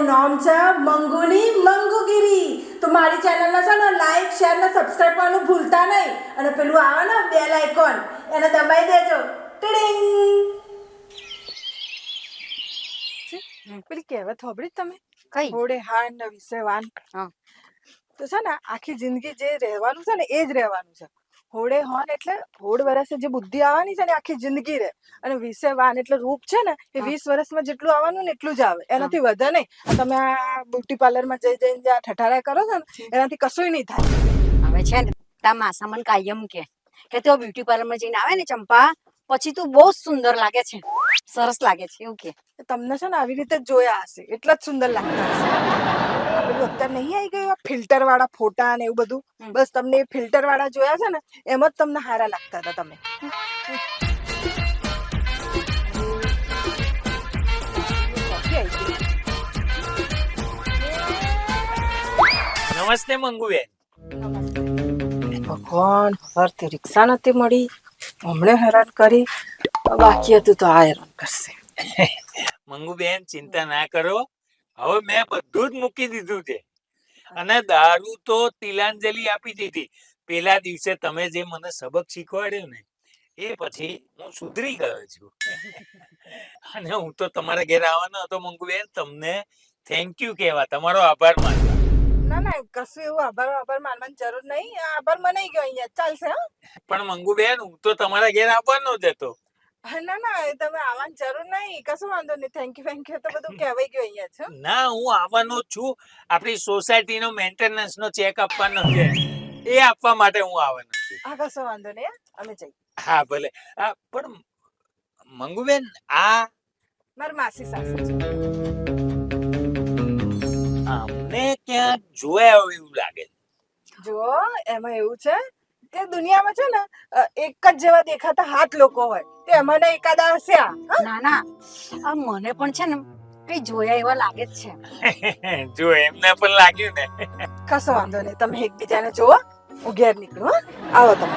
એનું નામ છે મંગુની મંગુગીરી. તો મારી ચેનલને છે ને લાઈક શેર ને સબસ્ક્રાઇબ કરવાનું ભૂલતા નહીં. અને પેલું આવે ને બેલ આઇકોન એને દબાઈ દેજો. ટીડિંગ. પેલી કહેવત સાંભળી તમે? કઈ? હોડે હાન ને વિશે વાન. હા. તો છે ને આખી જિંદગી જે રહેવાનું છે ને એ જ રહેવાનું છે. હોડે હોન એટલે હોડ વર્ષે જે બુદ્ધિ આવવાની છે ને આખી જિંદગી રહે. અને વિશે વાન એટલે રૂપ છે ને એ 20 વર્ષમાં જેટલું આવવાનું ને એટલું જ આવે, એનાથી વધે નહીં. તમે આ બ્યુટી પાર્લરમાં જઈને જે આ ઠઠારા કરો છો ને એનાથી કશું નહીં થાય. હવે છે ને તા માસા મને કાયમ કે તો બ્યુટી પાર્લરમાં જઈને આવે ને ચંપા, પછી તું બહુ જ સુંદર લાગે છે, સરસ લાગે છે એવું કે. તમને છે ને આવી રીતે જ જોયા હશે એટલા જ સુંદર લાગતા હશે. આ પેલું અત્યારે નહીં આવી ગયું ફિલ્ટર વાળા ફોટા ને એવું બધું, બસ તમને એ ફિલ્ટર વાળા જોયા છે ને એમ જ તમને હારા લાગતા હતા તમે. નમસ્તે મંગુબેન. ભગવાન, હરથી રિક્ષા નથી મળી, હમણે હેરાન કરી, બાકી હતું તો આ હેરાન કરશે. મંગુબેન ચિંતા ના કરો, હવે મેં બધું જ મૂકી દીધું છે. અને દારૂ તો તિલાંજલિ આપી દીધી. પેલા દિવસે તમે જે મને સબક શીખવાડ્યો ને એ પછી હું સુધરી ગયો છું. અને હું તો તમારા ઘરે આવવાનો હતો મંગુબેન, તમને થેન્ક યુ કહેવા, તમારો આભાર માનવા. ના ના કશું એવું આભાર માનવાની જરૂર નહીં. આ આભાર મનાઈ ગયો અહીંયા ચાલશે. હા પણ મંગુબેન હું તો તમારા ઘરે આવવાનો જ હતો. ના ના એ તમે આવવાની જરૂર નહીં, કશું વાંધો નહીં. થેન્ક યુ તો બધું કહેવાઈ ગયું અહીંયા છે. ના હું આવવાનો જ છું. આપણી સોસાયટીનો મેન્ટેનન્સ નો ચેક આપવાનો છે, એ આપવા માટે હું આવવાનો છું. હા કશું વાંધો નહીં, અમે જઈએ. હા ભલે. હા પણ મંગુબેન આ મારી માસી સાસુ છે. અમને ક્યાં જોયા હોય એવું લાગે. જો એમાં એવું છે કે દુનિયામાં છે ને એક જ જેવા દેખાતા 7 લોકો હોય, તે એમાંના એકાદા હશે આ. ના ના, આ મને પણ છે ને કઈ જોયા એવા લાગે જ છે. જો એમને પણ લાગ્યું ને. કશો વાંધો નહીં, તમે એકબીજાને જોવો. હું ઘેર નીકળું. હા આવો તમે.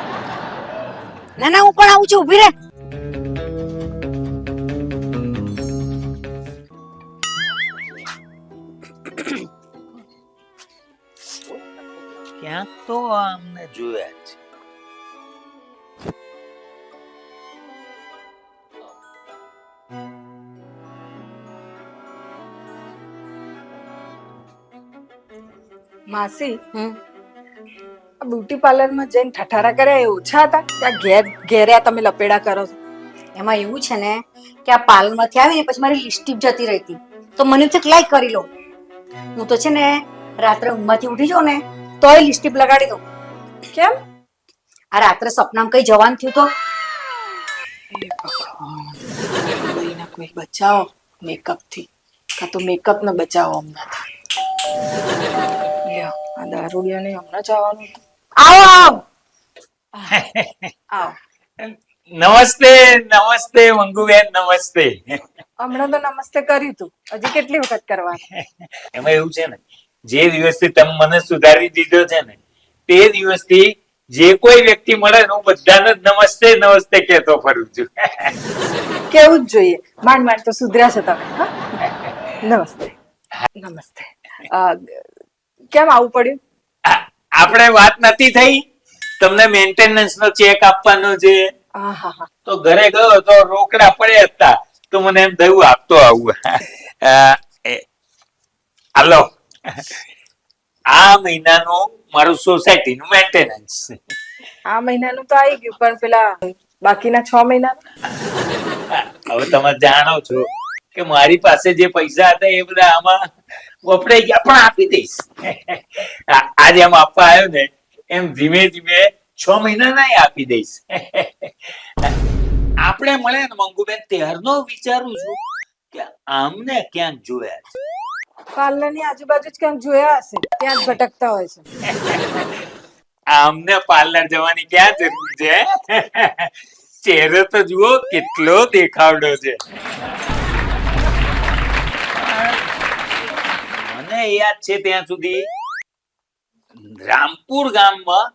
ના ના, હું પણ આવું છું, ઊભી રહે. ક્યાંક તો અમને જોયા છે. માસી, આ બ્યુટી પાર્લરમાં જઈને ઠઠારા કર્યા એ ઓછા હતા? ત્યાં ઘેર્યા તમે લપેડા કરો છો? એમાં એવું છે ને કે આ પાર્લરમાંથી આવીને પછી મારી લિપસ્ટિક જતી રહી હતી, તો મને તો લાઈક કરી લઉં. હું તો છે ને રાત્રે ઊંઘમાંથી ઉઠી જાઉં ને તોય લિપસ્ટિક લગાડી દઉં. કેમ? આ રાત્રે સપનામાં કઈ જવાનું થયું તો કોઈના કોઈ બચાવો મેકઅપ થી, કાં તો મેકઅપ ને બચાવો હમણાં. આ દારૂડિયાને હમણાં જવાનું હતું. આવો આવો. નમસ્તે નમસ્તે મંગુબેન, નમસ્તે. હમણાં તો નમસ્તે કર્યું તું, હજી કેટલી વખત કરવાનું? એમાં એવું છે ને, જે દિવસથી તમે મને સુધારી દીધો છે ને તે દિવસથી જે કોઈ વ્યક્તિ મળે ને હું બધાને નમસ્તે નમસ્તે કહેતો ફરું છું. કેવું જ જોઈએ. માંડ માંડ તો સુધર્યા છે તમે. હા? નમસ્તે. નમસ્તે. કેમ આવું પડ્યું? આપણે વાત નથી થઈ તમને મેન્ટેનન્સ નો ચેક આપવાનો છે? હા હા હા. તો ઘરે ગયો તો રોકડા પડ્યા હતા, તો મને એમ થયું આપતો આવું. હાલો, આ મહિનાનું મારું સોસાયટી નું મેન્ટેનન્સ. આ મહિનાનું તો આવી ગયું, પણ પેલા બાકીના 6 મહિના? હવે તમે જાણો છો કે મારી પાસે જે પૈસા હતા એ બધા આમાં વપરાઈ ગયા, પણ આપી દઈશ. આજે એમ આપવા આવ્યો ને એમ ધીમે ધીમે 6 મહિના ના આપી દઈશ. આપણે મળે ને મંગુબેન ત્યારનો વિચારું છું કે આમને ક્યાંક જોયા છે. પાર્લરની આજુબાજુ જ ક્યાંક જોયા હશે, ત્યાં જ ભટકતા હોય છે. આમને પાર્લર જવાની ક્યાં જરૂર છે? ચહેરો તો જુઓ કેટલો દેખાવડો છે. મને યાદ છે ત્યાં સુધી રામપુર ગામમાં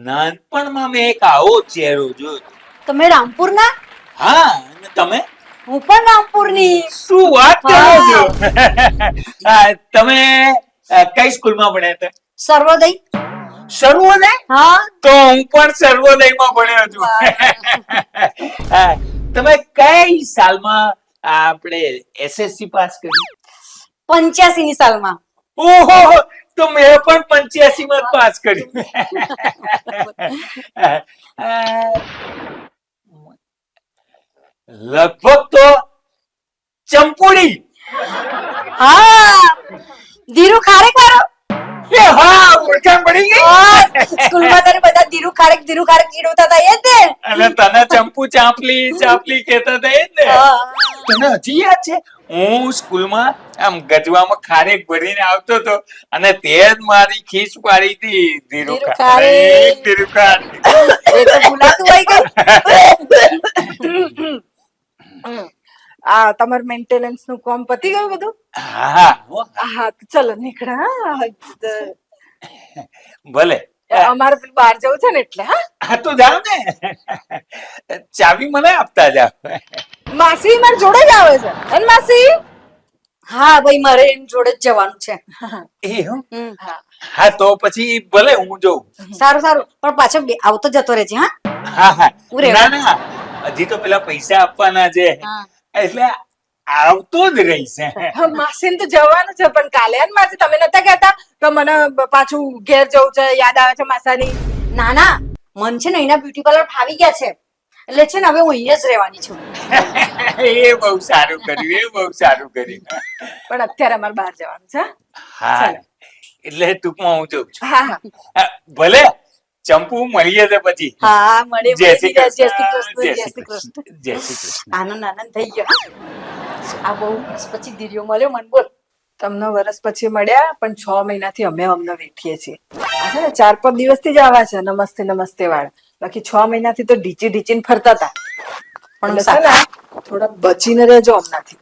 નાનપણમાં મેં એક આવો ચહેરો જોયો. તમે રામપુર ના? હા, અને તમે? હું પણ રામપુરની. શું વાત કરો હા. છો તમે કઈ સ્કૂલમાં ભણ્યા હતા? સર્વોદય. સર્વોદય? હા. તો હું પણ સર્વોદયમાં ભણ્યો છું તમે કઈ સાલમાં આપણે એસએસસી પાસ કરી? 85 ની સાલમાં. ઓહો, તો મેં પણ 85 માં પાસ કર્યું લગભગ તો ચંપુડી. હા, ધીરુ ખારેક વાળો. એ હા, ઓળખાણ પડી ગઈ. સ્કૂલમાં તને બધા ધીરુ ખારેક ચીડવતા હતા એ જ ને. અને તને ચંપુ ચાંપલી ચાંપલી કહેતા હતા એ જ ને. હા. તને હજી યાદ છે હું સ્કૂલમાં આમ ગજવામાં ખારેક ભરીને આવતો હતો અને તે જ મારી ખીસ પાડી હતી ધીરુ ધીરુ ખારેક, ખારેક. ધીરુ ખારેક. એ તો ભૂલાતું હોય ગયું. આ તમારું મેન્ટેનન્સ નું કામ પતી ગયું બધું? હા હો. હા તો ચલો નીકળો. હા ભલે અમારે પેલું બહાર જવું છે ને એટલે. હા હા તો જાવ ને ચાવી મને આપતા જાવ. માસી મારી જોડે જ આવે છે. અને માસી હા ભાઈ, મારે એમ જોડે જ જવાનું છે. એ હો. હમ. હા તો પછી ભલે હું જોઉં. સારું સારું, પણ પાછો આવતો જતો રહેજે. હા. હા હા હું રહેવા. ના હજી તો પેલા પૈસા આપવાના છે હા. એટલે આવતો જ રહીશ. માસી તો જવાનું છે પણ કાલે ને માસી તમે નતા કહેતા કે મને પાછું ઘેર જવું છે, યાદ આવે છે માસાની? ના ના, મન છે ને એના બ્યુટી પાર્લર ફાવી ગયા છે, એટલે છે ને હવે હું અહીંયા જ રહેવાની છું. એ બહુ સારું કર્યું, એ બહુ સારું કર્યું. પણ અત્યારે અમારે બહાર જવાનું છે. હા ચાલો. એટલે ટૂંકમાં હું જઉં છું. હા હા ભલે ચંપુ મળીએ છે પછી. હા, મળે જય શ્રી જય શ્રી કૃષ્ણ, કૃષ્ણ, જય જય શ્રી શ્રી કૃષ્ણ, કૃષ્ણ. જય શ્રી કૃષ્ણ. આનંદ આનંદ થઈ ગયો. આ બહુ વર્ષ પછી ધીર્યો મળ્યો. મન બોલ. તમને વર્ષ પછી મળ્યા પણ 6 મહિનાથી અમે અમને વેઠીએ છીએ. આ છે ને 4-5 દિવસથી જ આવા છે નમસ્તે નમસ્તે વાળા. બાકી 6 મહિનાથી તો ઢીચીને ફરતા હતા. પણ એટલે છે ને થોડા બચીને રહેજો હમણાંથી.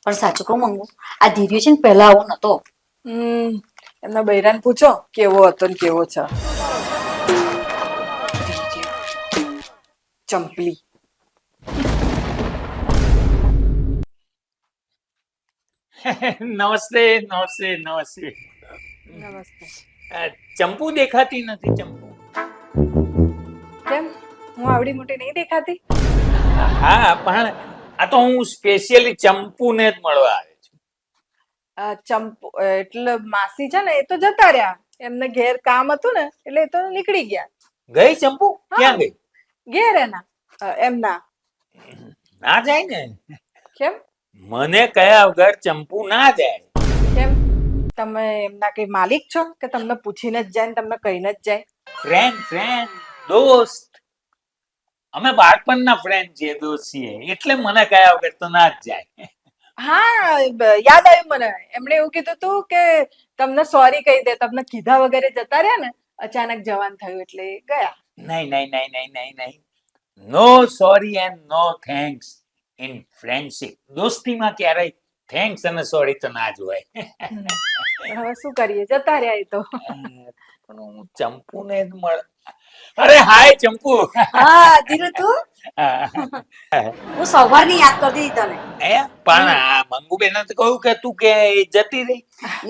પણ સાચું કહું મંગુ, આ ધીર્યો છે ને પહેલા આવો નતો. એમના બૈરાને પૂછો કેવો હતો ને કેવો છે. ચંપલી. નમસ્તે નમસ્તે નમસ્તે. નમસ્તે. ચંપુ દેખાતી નથી. ચંપુ કેમ હું આવડી મોટી નહીં દેખાતી? હા પણ આ તો હું સ્પેશિયલી ચંપુને જ મળવા આવ્યો છું. ચંપુ એટલે માસી છે ને એ તો જતા રહ્યા. એમને ઘેર કામ હતું ને એટલે એ તો નીકળી ગયા. ગઈ ચંપુ? ક્યાં ગઈ? ઘેર એના એમના. ના જાય ને. કેમ મને કયા વગર ચંપુ ના જાય. કેમ તમે એમના કઈ માલિક છો કે તમને પૂછીને જ જાય ને તમને કહીને જ જાય? ફ્રેન્ડ દોસ્ત. અમે બાળપણના ફ્રેન્ડ છીએ, દોસ્ત છીએ, એટલે મને કયા વગર તો ના જ જાય. હા યાદ આવ્યું મને. એમણે એવું કીધું તું કે તમને સોરી કહી દે. તમને કીધા વગેરે જતા રહ્યા ને, અચાનક જવાન થયું એટલે ગયા. નહીં. No sorry and no thanks in friendship. દોસ્તીમાં ક્યારેય થેન્ક્સ અને સોરી તો ના જ હોય. પણ હવે શું કરીએ, જતા રહ્યા એ તો. પણ હું ચંપુને જ મળ. અરે હાય ચંપુ. હા ધીરુ, તું? હા. હું સવારની યાદ કરતી હતી તને. પણ આ મંગુબેને તો કહ્યું કે તું કે જતી રહી.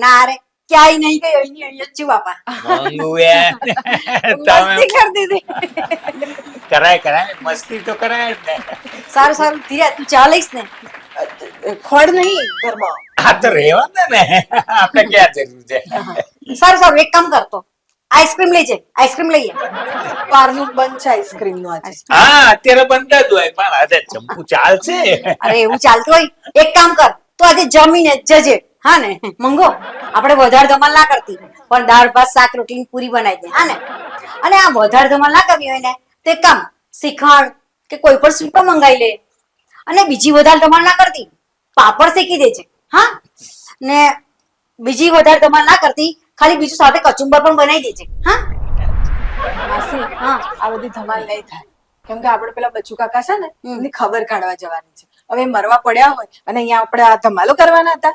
ના રે, ક્યાંય નહીં ગઈ. અહીંયા જ છું બાપા. મંગુબેન તમે મસ્તી કરતી હતી. કરાય મસ્તી તો કરાય જ ને. સારું સારું ધીરા, તું ચા લઈશ ને? ખોડ નહીં ઘરમાં. હા તો રેવા દે ને, આપણે ક્યાં જરૂર છે. સારું એક કામ કરતો, આઈસ્ક્રીમ લઈ જાય. આઈસ્ક્રીમ લઈએ. બહારનું બંધ છે આઈસ્ક્રીમ નું આજે. હા અત્યારે બંધ જ હોય પણ આજે ચંપુ ચાલશે. અરે એવું ચાલતું હોય, એક કામ કર, તું આજે જમીને જ જજે. હા ને મંગો, આપણે વધારે ધમાલ ના કરતી, પણ દાળ ભાત શાક રોટલી પૂરી બનાવી દે. હા ને? અને આ વધારે ધમાલ ના કરવી હોય ને તો એક કામ, શ્રીખંડ કે કોઈ પણ સ્વીટ મંગાવી લે. અને બીજી વધારે ધમાલ ના કરતી, પાપડ શેકી દેજે. હા ને બીજી વધારે ધમાલ ના કરતી, ખાલી બીજું સાથે કચુંબર પણ બનાવી દેજે. હા માસી હા. આ બધી ધમાલ નહીં થાય. કેમ કે આપણે પેલા બચ્ચુ કાકા છે ને હમ. એની ખબર કાઢવા જવાની છે. હવે એ મરવા પડ્યા હોય અને અહીંયા આપણે આ ધમાલો કરવાના હતા.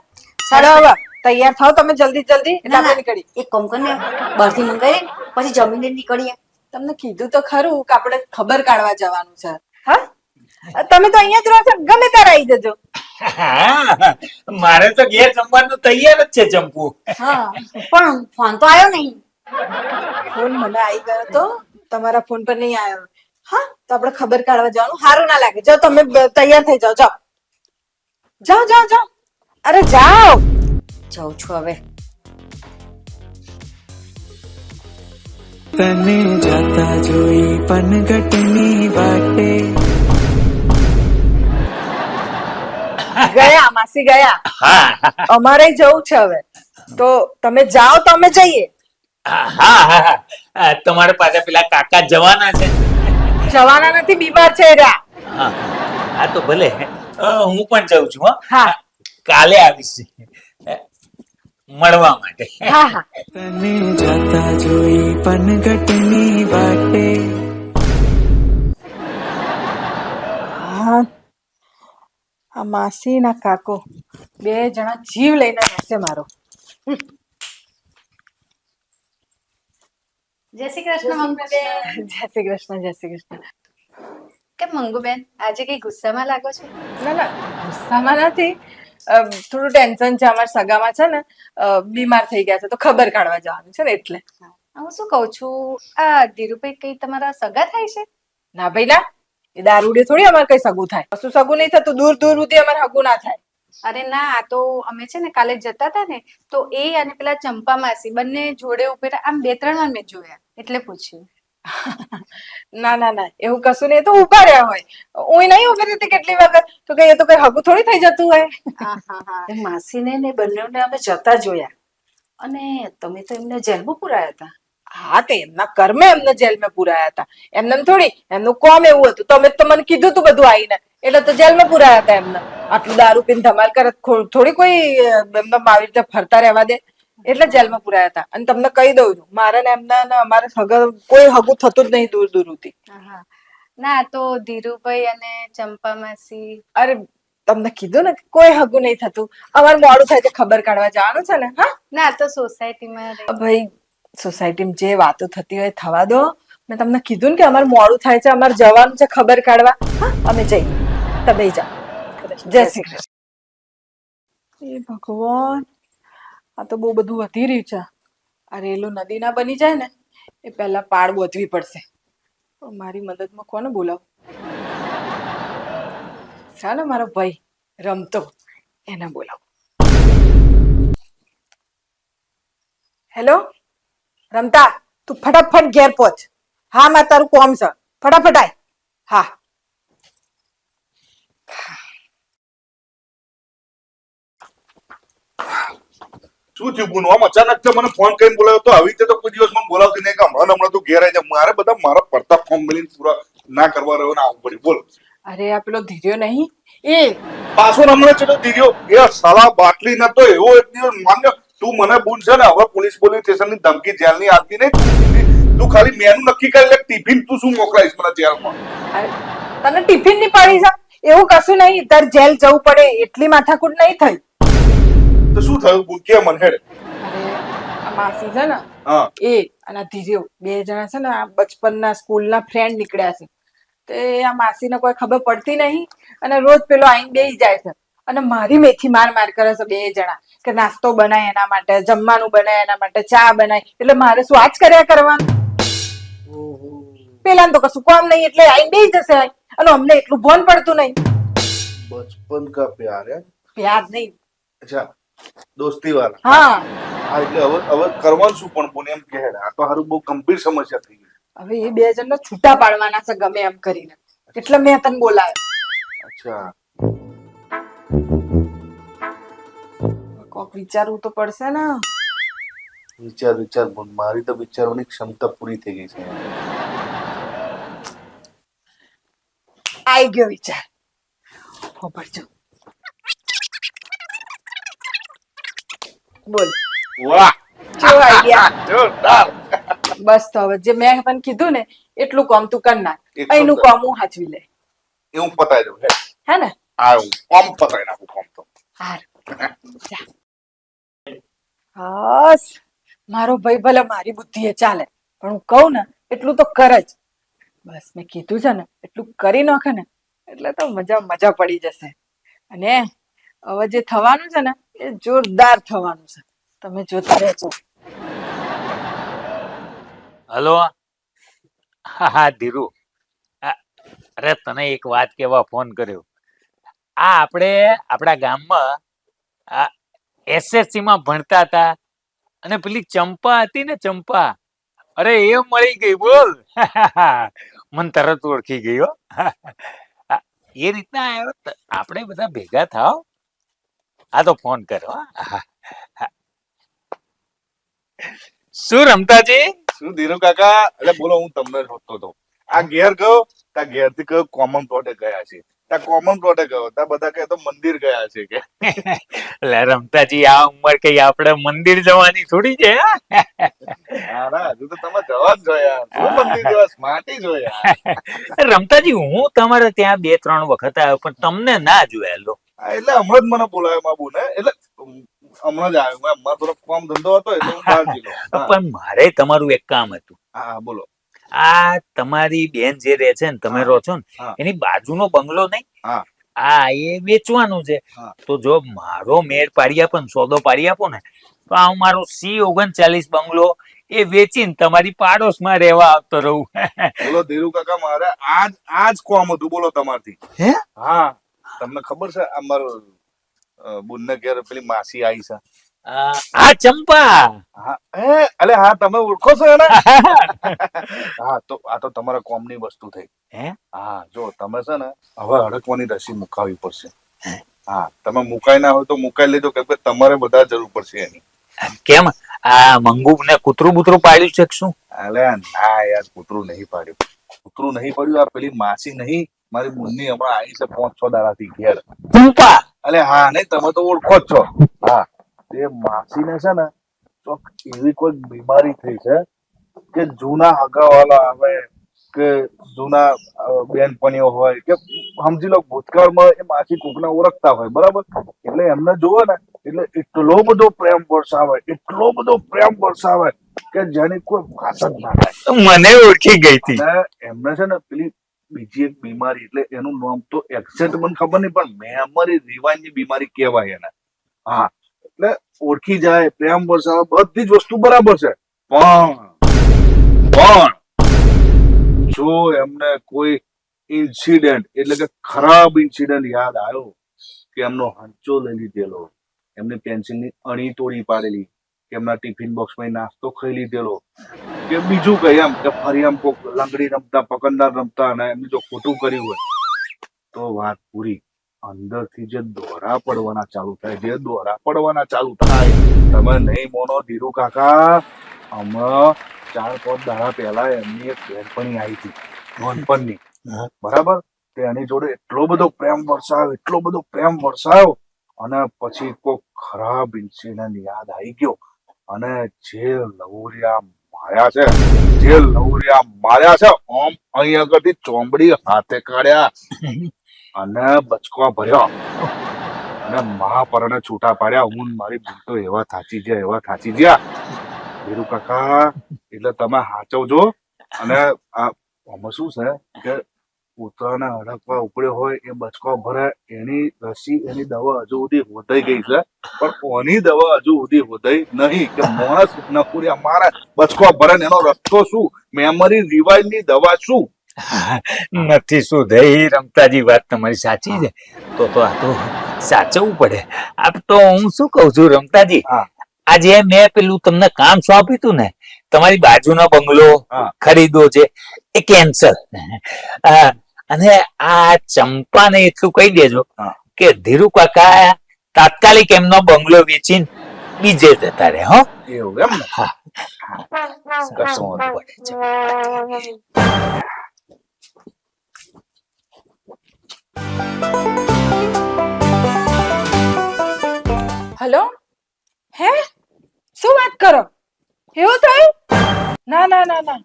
સારું. સારું હવે તૈયાર થાવ તમે જલ્દી એટલે ના આપણે ના, નીકળી. એક કામ કર ને, બહારથી મંગાવી લે, પછી જમીને નીકળીએ. તમને કીધું તો ખરું કે આપણે ખબર કાઢવા જવાનું છે. હા તમે તો અહીંયા જ રહો છો, ગમે ત્યારે આવી જજો. હા, મારે તો ઘેર જમવાનું તૈયાર જ છે ચંપુ. હા, પણ ફોન તો આવ્યો નહીં. ફોન મને આવી ગયો તો તમારા ફોન પર નહીં આવ્યો. હા, તો આપણે ખબર કાઢવા જવાનું સારું ના લાગે. જાઓ તમે તૈયાર થઈ જાઓ. જાઓ જાઓ જાઓ જાઓ. અરે જાઓ. જાઉં છું હવે. તને જાતા જોઈ પનગટની વાટે. ગયા માસી ગયા. હા અમારે જવું છે હવે. તો તમે જાઓ તો અમે જઈએ. હા હા હા, તમારા પાસે પેલા કાકા જવાના છે. જવાના નથી, બીમાર છે રહ્યા. હા હા, તો ભલે હું પણ જાઉં છું. હો, હા કાલે આવીશ મળવા માટે. હા હા. તને જાતા જોઈ પનગટની વાટે. હા, આ માસી ના કાકો બે જણા જીવ લઈને બેસે મારો. જય શ્રી કૃષ્ણ મંગુબેન. જય શ્રી કૃષ્ણ. જય શ્રી કૃષ્ણ. કેમ મંગુબેન આજે કઈ ગુસ્સામાં લાગો છો? ના ના, ગુસ્સામાં નથી. થોડું ટેન્શન છે. અમારા સગામાં છે ને બીમાર થઈ ગયા છે, તો ખબર કાઢવા જવાનું છે ને એટલે. હું શું કઉ છું, આ ધીરુભાઈ કઈ તમારા સગા થાય છે? ના ભાઈ ના, એ દારૂડી થોડી અમારે કઈ સગું થાય. કશું સગું નહીં થતું. દૂર દૂર સુધી અમારે હગું ના થાય. અરે ના, આ તો અમે છે ને કાલે જતા હતા ને, તો એ અને પેલા ચંપા માસી બંને જોડે ઉભેલા. આમ 2-3 વાર મેં જોયા, એટલે પૂછ્યું. ના ના ના, એવું કશું નહીં. એ તો ઉભા રહ્યા હોય. હું નહીં ઉભી રહેતી કેટલી વખત. તો કઈ એ તો કઈ હગું થોડી થઈ જતું હોય. હા હા હા. એ માસીને ને બંનેને અમે જતા જોયા અને તમે તો એમને જેલમાં પુરાયા હતા. હા, તે એમના કર્મે એમને જેલમાં પુરાયા હતા. એમને થોડી, એમનું કોમ એવું હતું. તમે તો મને કીધું તું બધું આવીને, એટલે તો જેલમાં પુરાયા હતા એમને. આટલું દારૂ પીને ધમાલ કરે થોડી કોઈ એમને આવી રીતે ફરતા રહેવા દે. એટલે જેલમાં પુરાયા હતા. અને તમને કહી દઉં છું, મારે ને એમના ને અમારે કોઈ હગું થતું જ નહીં દૂર દૂર સુધી. હા. ના, આ તો ધીરુભાઈ અને ચંપા માસી. અરે તમને કીધું ને, કોઈ હગું નહીં થતું. અમારે મોડું થાય તો ખબર કાઢવા જવાનું છે ને. હા ના, આ તો સોસાયટીમાં ભાઈ, સોસાયટીમાં જે વાતો થતી હોય થવા દો. મેં તમને કીધું ને કે અમારે મોડું થાય છે, અમારે જવાનું છે ખબર કાઢવા. હા, અમે જઈએ. તમે જાઓ. જય શ્રી કૃષ્ણ. એ ભગવાન, આ તો બહુ બધું વધી રહ્યું છે. આ રેલું નદી ના બની જાય ને, એ પહેલા પાળ બોધવી પડશે. મારી મદદમાં કોને બોલાવું? ચાલો, મારો ભાઈ રમતો, એને બોલાવું. હેલો રમતા, તું ફટાફટ ઘેર પહોંચ. હા, માં તારું કોમ છે. ફટાફટ આય. હા. શું થયું ગુનો? આમ અચાનક મને ફોન કરીને બોલાવ્યો તો આવી રીતે તો કોઈ દિવસ મને બોલાવતી નહીં. કે હમણાં તો ઘેર આવી જાય. મારે બધા મારા પડતા ફોર્મ મળીને પૂરા ના કરવા રહ્યો ને આવું પડ્યું. બોલ. અરે આ પેલો ધીર્યો નહીં એ પાછો હમણાં છે તો ધીર્યો એ સાલા બાટલી નતો એવો એક દિવસ માન્ય. તું મને બોલ છે ને હવે પોલીસ સ્ટેશનની ધમકી જેલની આપતી નહીં. તું ખાલી મેનુ નક્કી કરી લે. ટિફિન તું શું મોકલાઈશ મને જેલમાં? અરે, તને ટિફિન ની પાડી છે? એવું કશું નહીં. તાર જેલ જવું પડે એટલી માથાકૂટ નહીં થઈ. તો શું થયું? બોલ કે મને હેડ. અરે આ માસી છે ને, હા એ અને આ ધીર્યો બે જણા છે ને, આ બચપનના સ્કૂલના ફ્રેન્ડ નીકળ્યા છે. તે આ માસીને કોઈ ખબર પડતી નહીં અને રોજ પેલો આઈને બેસી જાય છે અને મારી મેથી માર માર કરે છે બે જણા કે નાસ્તો બનાય એના માટે, જમવાનું બનાય એના માટે, ચા બનાય. એટલે મારે શું આજ કર્યા કરવાનું? પેલા તો કશું કામ નહીં એટલે આઈને બેસી જશે અને અમને એટલું ભોન પડતું નહીં. બચપન કા પ્યાર હે. પ્યાર નહીં. અચ્છા, દોસ્તી વાળા. હા, હા, એટલે હવે કરવાનું શું પણ બોને એમ કહે. આ તો હારું બહુ ગંભીર સમસ્યા થઈ ગઈ. હવે એ બે જણને છૂટા પાડવાના છે ગમે એમ કરીને. એટલે મેં તને બોલાવ્યો. અચ્છા, કોક વિચારવું તો પડશે ને. વિચાર બોલ. મારી તો વિચારવાની ક્ષમતા પૂરી થઈ ગઈ છે. આઈ ગયો વિચાર. હોભળજો. બોલ. વાહ, કેવો આઈડિયા? જોરદાર. બસ તો હવે જે મેં તને કીધું ને એટલું કામ તું કર નાખ. અહીંનું કામ હું હાચવી લે. એવું પતાઈ દઉં. હે ને? આ કોમ પતાઈ નાખું. કોમ તો હાસ, મારો ભાઈ ભલે મારી બુદ્ધિ એ ચાલે પણ હું કહું ને એટલું તો કર જ. બસ મેં કીધું છે ને એટલું કરી નાખે ને એટલે તો મજા પડી જશે. અને હવે જે થવાનું છે ને એ જોરદાર થવાનું છે, તમે જોતા રહેજો. હલો. હા હા ધીરુ, અરે તને એક વાત કેવા ફોન કર્યો. આ આપણે આપણા ગામમાં આ SSC માં ભણતા હતા અને પેલી ચંપા હતી ને, ચંપા, અરે એ મળી ગઈ બોલ. મન તરત ઓળખી ગયો. એ રીતના આપણે બધા ભેગા થાવ. આ તો ફોન કરો. શું રમતાજી? શું ધીરુ કાકા? એટલે બોલો, હું તમને શોધતો હતો. આ ઘેર ગયો, ત્યાં ઘેર થી કયો કોમન પ્લોટે ગયા છે, ત્યાં કોમન પ્લોટે ગયો, ત્યાં બધા કહે તો મંદિર ગયા છે કે. એટલે રમતાજી, આ ઉંમર કઈ આપણે મંદિર જવાની થોડી છે. હજુ તો તમે જવા જ જોયા, શું મંદિર જેવા સ્માર્ટી જોયા. રમતાજી, હું તમારે ત્યાં 2-3 વખત આવ્યો પણ તમને ના જોયા. લો એટલે હમણાં જ મને બોલાયો બાબુ ને, એટલે હમણાં જ આવ્યો. મારો થોડો કામ ધંધો હતો એટલે હું બહાર ગયો. પણ મારે તમારું એક કામ હતું. હા બોલો. આ તમારી બેન જે રહે છે ને, તમે રહો છો ને, એની બાજુનો બંગલો નહીં, આ એ વેચવાનું છે. તો જો મારો મેળ પાડી આપો ને, સોદો પાડી આપો ને, તો આ મારો C39 બંગલો એ વેચીને તમારી પાડોશમાં રહેવા આવતો રહું. બોલો ધીરુ કાકા, મારે આજ કોમ હતું બોલો તમારથી. હે? હા, તમને ખબર છે અમારો બુનને ઘેર પેલી માસી આવી છે. આ ચંપા. અલે હા, તમે ઓળખો છો એને? હા, તો આ તો તમારા કોમની વસ્તુ થઈ. હા, જો તમે છે ને હવે હડકવાની રસી મુકાવી પડશે. હા, તમે મુકાઈ ના હોય તો મુકાઈ લેજો, કેમ કે તમારે બધા જરૂર પડશે એની. કેમ, આ મંગુ ને કૂતરું બૂતરું પાડ્યું છે કે શું? અલે ના યાર, કૂતરું નહીં પાડ્યું, કૂતરું નહીં પાડ્યું. આ પેલી માસી નહીં, મારી બુનની હમણાં આવી છે 5-6 દાડાથી ઘેર. ચંપા? અલે હા, નહીં તમે તો ઓળખો જ છો. હા, એ માસીને છે ને તો એવી કોઈ બીમારી થઈ છે કે જૂના હગાવાલા આવે કે જૂના બેનપણીઓ હોય કે સમજી લો ભૂતકાળમાં એ માસી કોકને ઓળખતા હોય, બરાબર? એટલે એમને જોવે ને એટલે એટલો બધો પ્રેમ વરસાવે, એટલો બધો પ્રેમ વરસાવે કે જેની કોઈ વાત જ ના થાય. મને ઓળખી ગઈ હતી. એમને છે ને પેલી બીજી એક બીમારી, એટલે એનું નામ તો એક્ઝેક્ટ મને ખબર નહીં, પણ મેમરી રિવાઇન્ડની બીમારી કહેવાય એને. હા, એટલે ઓળખી જાય, પ્રેમ વરસાવે, બધી જ વસ્તુ બરાબર છે. પણ જો એમને કોઈ ઇન્સિડન્ટ એટલે કે ખરાબ ઇન્સિડન્ટ યાદ આવ્યો કે એમનો હંચો લઈ લીધેલો, એમની પેન્સિલની અણી તોડી પાડેલી, કે એમના ટિફિન બોક્સમાં નાસ્તો ખાઈ લીધેલો, કે બીજું કઈ એમ કે ફરી એમ કોક લંગડી રમતા, પકડદાર રમતા અને એમને જો ખોટું કર્યું હોય તો વાત પૂરી. અંદરથી જે દોરા પડવાના ચાલુ થાય, જે દોરા પડવાના ચાલુ થાય, તમે નહીં મોનો ધીરુ કાકા, હમણાં 4-5 દાડા પહેલા એમની એક બેનપણી આવી હતી નાનપણની, બરાબર? એની જોડે એટલો બધો પ્રેમ વરસાવ્યો, એટલો બધો પ્રેમ વરસાવ્યો, અને પછી કોઈ ખરાબ ઇન્સિડન્ટ યાદ આવી ગયો અને જે લવરિયા માર્યા છે, જે લવરિયા માર્યા છે, આમ અહીં આગળથી ચોંબડી હાથે કાઢ્યા અને બચકો ભર્યો અને મહાપરણે છૂટા પાડ્યા. હું મારી ભૂલ તો એવા થાચી ગયા, એવા થાચી ગયા ધીરુ કાકા. એટલે તમે હાચવજો. અને આ આમાં શું છે કે ઉતરાને હડકવા ઉપડ્યો હોય એ બચકો ભરે, એની રસી, એની દવા હજુ સુધી હોદાઈ ગઈ છે, પણ ઓની દવા હજુ સુધી હોદાઈ નહીં કે માણસ નકુરિયા મારે બચકો ભરે ને એનો રસ્તો શું, મેમરી રિવાઇન્ડ ની દવા શું? નથી શું થઈ રમતાજી, વાત તમારી સાચી છે. તો આ તો સાચવવું પડે. આ તો હું શું કઉ છું રમતાજી, આજે મેં પેલું તમને કામ સોંપ્યું હતું ને, તમારી બાજુનો બંગલો ખરીદવો છે, એ કેન્સલ. અને આ ચંપાને એટલું કહી દેજો કે ધીરુ કાકા તાત્કાલિક એમનો બંગલો વેચીને બીજે જતા રહે. હો, એવું એમ ને? હા, કશું વાંધો પડે. હલો, હે શું વાત કરો? એવું થયું? ના ના ના ના,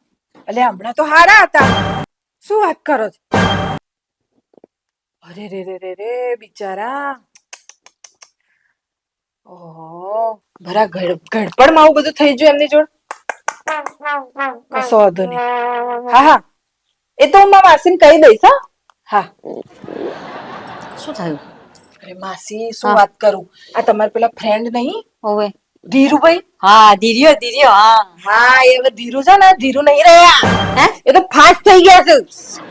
એટલે હમણાં તો હારા હતા. શું વાત કરો છો? અરે રે રે રે રે બિચારા. ઓહો, ભરા ગડપડમાં આવું બધું થઈ ગયું એમની જોડે. કશો વાંધો નહીં. હા હા, એ તો હું મારા માસીને કહી દઈશ. હા હા. શું થયું? અરે માસી શું વાત કરું, આ તમારા પેલા ફ્રેન્ડ નહીં હોવે. ધીરુભાઈ? હા, ધીર્યો ધીર્યો, હા. હા, એ હવે ધીરુ છે ને, ધીરુ નહીં રહ્યા, હે? એ તો ફાસ્ટ થઈ ગયા છે.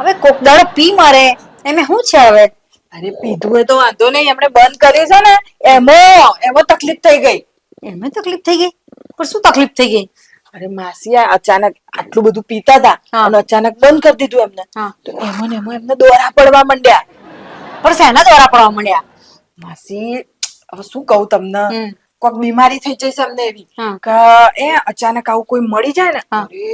હવે કોક દાડો પી મરે એમે શું છે હવે? અરે પીધું હોય તો વાંધો નહીં, એમણે બંધ કર્યું છે ને એમાં તકલીફ થઈ ગઈ. એમને તકલીફ થઈ ગઈ? પણ શું તકલીફ થઈ ગઈ? અરે માસી આ અચાનક આટલું બધું પીતા હતા હા. અને અચાનક બંધ કરી દીધું એમને, હા. તો એમાં ને એમાં એમને દોરા પડવા માંડ્યા. પણ શેના દ્વારા પડવા માંડ્યા? માસી હવે શું કહું તમને, હમ. કોઈક બીમારી થઈ જશે એમને એવી હા. કે એ અચાનક આવું કોઈ મળી જાય ને, હા. અરે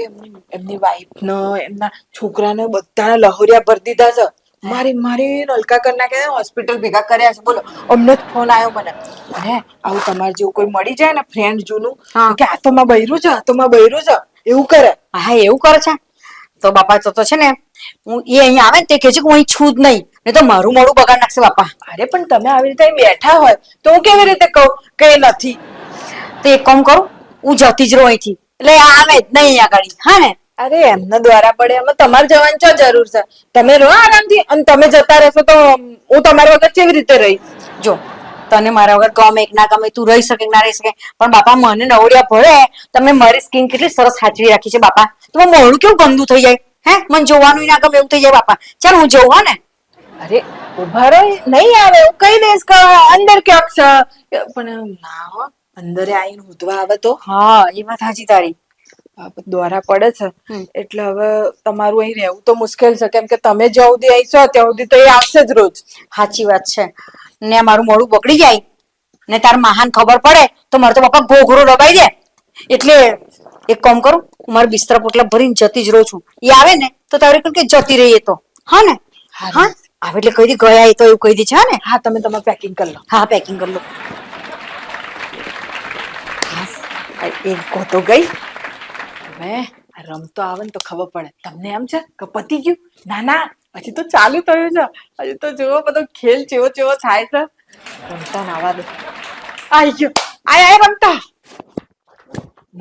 એમની વાઈફ ને એમના છોકરાને બધાને લહોરિયા ભરી દીધા છે. મારી મારી નલકા કરી નાખે, હોસ્પિટલ ભેગા કર્યા છે. બોલો, અમને જ ફોન આવ્યો મને, હે આવું તમારે જેવું કોઈ મળી જાય ને ફ્રેન્ડ જૂનું, હા. તો કે આ તો માં બૈરું છે, આ તો માં બૈરું છે, એવું કરે. હા, એવું કરે છે? તો બાપા તો છે ને, હું એ અહીંયા આવે ને તે કહે છે કે હું અહીં છું જ નહીં, નહીં તો મારું મોડું બગાડ નાખશે બાપા. અરે પણ તમે આવી રીતે અહીં બેઠા હોય તો હું કેવી રીતે કહું કે એ નથી? તો એક કામ કરું, હું જતી જ રહું અહીંથી, એટલે આ આવે જ નહીં અહીંયા આગળ, હા ને? અરે એમને દ્વારા પડે, એમાં તમારે જવાની શું જરૂર છે? તમે રહો આરામથી, અને તમે જતા રહેશો તો હું તમારી વગર કેવી રીતે રહી? જો તને મારા વગર ગમે કે ના ગમે, તું રહી શકે કે ના રહી શકે, પણ બાપા મને નવડિયા ભરે. તમે મારી સ્કિન કેટલી સરસ સાચવી રાખી છે બાપા, તો મોઢું કેવું ગંદુ થઈ જાય, હે મને જોવાનું ના ગમે એવું થઈ જાય બાપા. ચાલ હું જઉં, હા ને? અરે ઉભા રહો, નહીં આવે હું કહી દઈશ કે અંદર ક્યાંક છે, પણ ના હો, અંદરે આવીને ઉધવા આવે તો હા, એ વાત સાચી તારી. દ્વારા પડે છે. હમ. એટલે હવે તમારું અહીં રહેવું તો મુશ્કેલ છે, કેમ કે તમે જ્યાં સુધી અહીં છો ત્યાં સુધી તો એ આવશે જ રોજ. સાચી વાત છે. ને મારું મોઢું બગડી જાય ને તાર મહાન ખબર પડે તો મારે તો બાપા ઘોઘરો દબાઈ દે. એટલે એક કામ કરું, હું મારા બિસ્તરા પોટલા ભરીને જતી જ રહું છું. એ આવે ને તો તારે કહું કે જતી રહીએ તો, હા ને? હા, આવે એટલે કહી દે ગયા, એ તો એવું કહી દે છે, હા ને? હા, તમે તમારે પેકિંગ કરી લો. હા, પેકિંગ કરી લો. એક કહો તો ગઈ. હવે આ રમતો આવે ને તો ખબર પડે. તમને એમ છે કે પતી ગયું? ના ના, હજી તો ચાલુ થયું છે. હજી તો જુઓ બધો ખેલ ચેવો ચેવો થાય છે. રમતા ના આવા દો. આઈ ગયો, આય રમતા.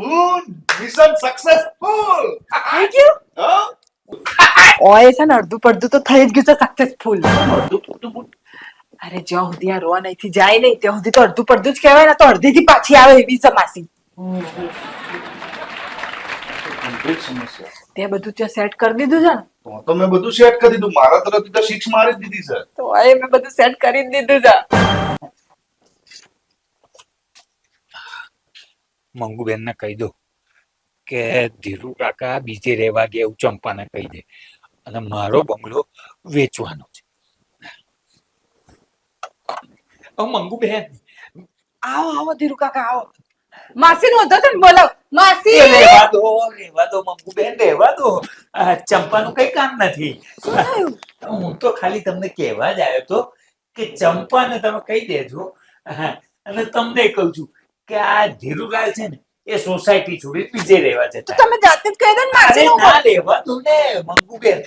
Moon mission successful. આઈ ગયું. ઓય છે ને અડધું પડધું તો થઈ જ ગયું છે સક્સેસફુલ. અરે જ્યાં સુધી આ રોવા નહીંથી જાય નહીં ત્યાં સુધી તો અડધું પડધું જ કહેવાય ને, તો અડધી થી પાછી આવે એવી છે માસી. તે બધું ત્યાં સેટ કરી દીધું છે ને? તો મેં બધું સેટ કરી દીધું, મારા તરફથી તો 6 મારી જ દીધી છે. તો એ મેં બધું સેટ કરી જ દીધું છે. મંગુબેન ને કહી દો કે ધીરુ કાકા બીજે રહેવા ગયા એવું ચંપાને કહી દે, અને મારો બંગલો વેચવાનો છે. મંગુબેન, આવો આવો ધીરુ કાકા આવો. માસી નો હતો છે ને, બોલો માસી. રહેવા દો મંગુબેન, રહેવા દો. ચંપાનું કઈ કામ નથી. શું થયું? હું તો ખાલી તમને કહેવા જ આવ્યો હતો કે ચંપાને તમે કહી દેજો. હા, અને તમને કહું છું કે આ ધીરુલાલ છે ને એ સોસાયટી છોડી બીજે રહેવા તો જતા. તમે જાતે જ કહી દો ને માસી અરે નું. ના, રહેવા દો ને મંગુબેન.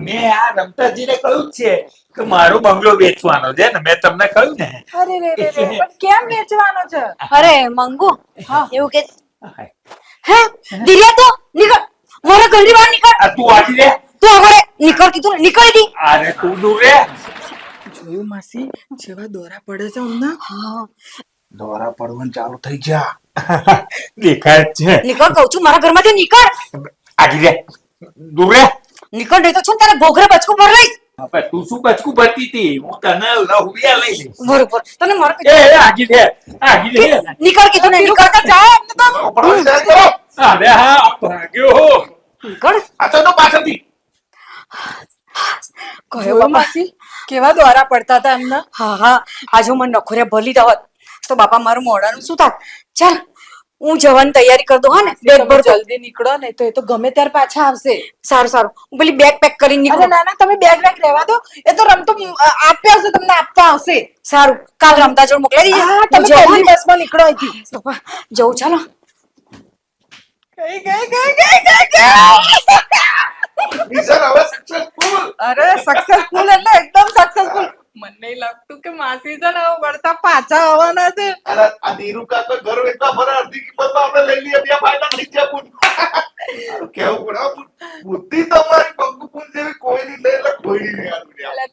મેં આ રમતાજીને કહ્યું જ છે કે મારો બંગલો વેચવાનો છે ને, મેં તમને કહ્યું ને. અરે રે રે રે, પણ કેમ વેચવાનો છે? અરે મંગુ, હા. એવું કે હાય. હે દિરિયા તો નીકળ, મારા ઘરની બહાર નીકળ. આ તું આજી રે. તું આગળ નીકળ કીધું ને, નીકળી દી. અરે તું દૂર રે. જોયું માસી જેવા દોરા પડે છે હમણાં? હા, દોરા પડવાનું ચાલુ થઈ ગયા. દેખાય જ છે. નીકળ કહું છું, મારા ઘરમાંથી નીકળ. આજી રે, દૂર રે. નીકળ નહીં તો છે ને તારે ઘોઘરે બચકું ભર લઈશ. હવે તું શું બચકું ભરતી હતી? હું તને લહુરિયા લઈ લઈશ. બરોબર, તને મારે એ આજી રે, આજી રે. નીકળ કીધું ને, નીકળ તો જાઓ એમને તો. પણ સેટ કરો. અરે હા, ભાગ્યો. નીકળ. આ તો પાછળથી. કયો જોયું બાપા. માસી કેવા દોરા પડતા હતા એમના? હા હા, આજે મને નખોરિયા ભલી દાવત તો બાપા મારું મોઢાનું શું થાત. ચાલ હું જવાની તૈયારી કરી દઉં, હા ને? બેગ તમે ભર દો. જલ્દી નીકળો ને તો એ તો ગમે ત્યારે પાછા આવશે. સારું સારું, હું પેલી બેગ પેક કરીને અરે નીકળું. ના ના, તમે બેગ બેગ રહેવા દો. એ તો રમતો આપ્યા આવશે, તમને આપવા આવશે. સારું, કાલ રમતા જોડ મોકલાઈ દીજે. હા, હું તમે જઉં, પહેલી હા ને? બસમાં નીકળો અહીંથી. બાપા, જવું ચાલો. ગઈ. મિશન હવે સક્સેસફુલ. અરે સક્સેસફુલ એટલે એકદમ સક્સેસફુલ. મને નહીં લાગતું કે માસી છે ને હવે વળતા પાછા આવવાના છે. અરે આ ધીરુ કાકા ઘર વેચવા ભરે અડધી કિંમતમાં આપણે લઈ લઈએ, બે ફાયદા થઈ ગયા. પૂન કેવું પડે. બુદ્ધિ તમારી બંગુપુન જેવી કોઈ નહીં લે એટલે કોઈ નહીં. એટલે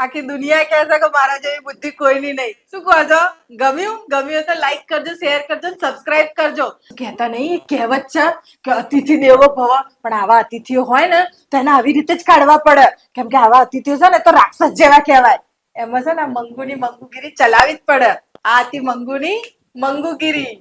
આખી દુનિયા કહે છે કે મારા જેવી બુદ્ધિ કોઈની નહીં. શું કહો છો? ગમ્યું તો લાઈક કરજો, શેર કરજો, સબસ્ક્રાઇબ કરજો. કહેતા નહીં, એક કહેવત છે કે અતિથિ દેવો ભવ, પણ આવા અતિથિઓ હોય ને તો એને આવી રીતે જ કાઢવા પડે, કેમ કે આવા અતિથિઓ છે ને તો રાક્ષસ જેવા કહેવાય. એમાં છે ને મંગુની મંગુગીરી ચલાવી જ પડે. આ હતી મંગુની મંગુગીરી.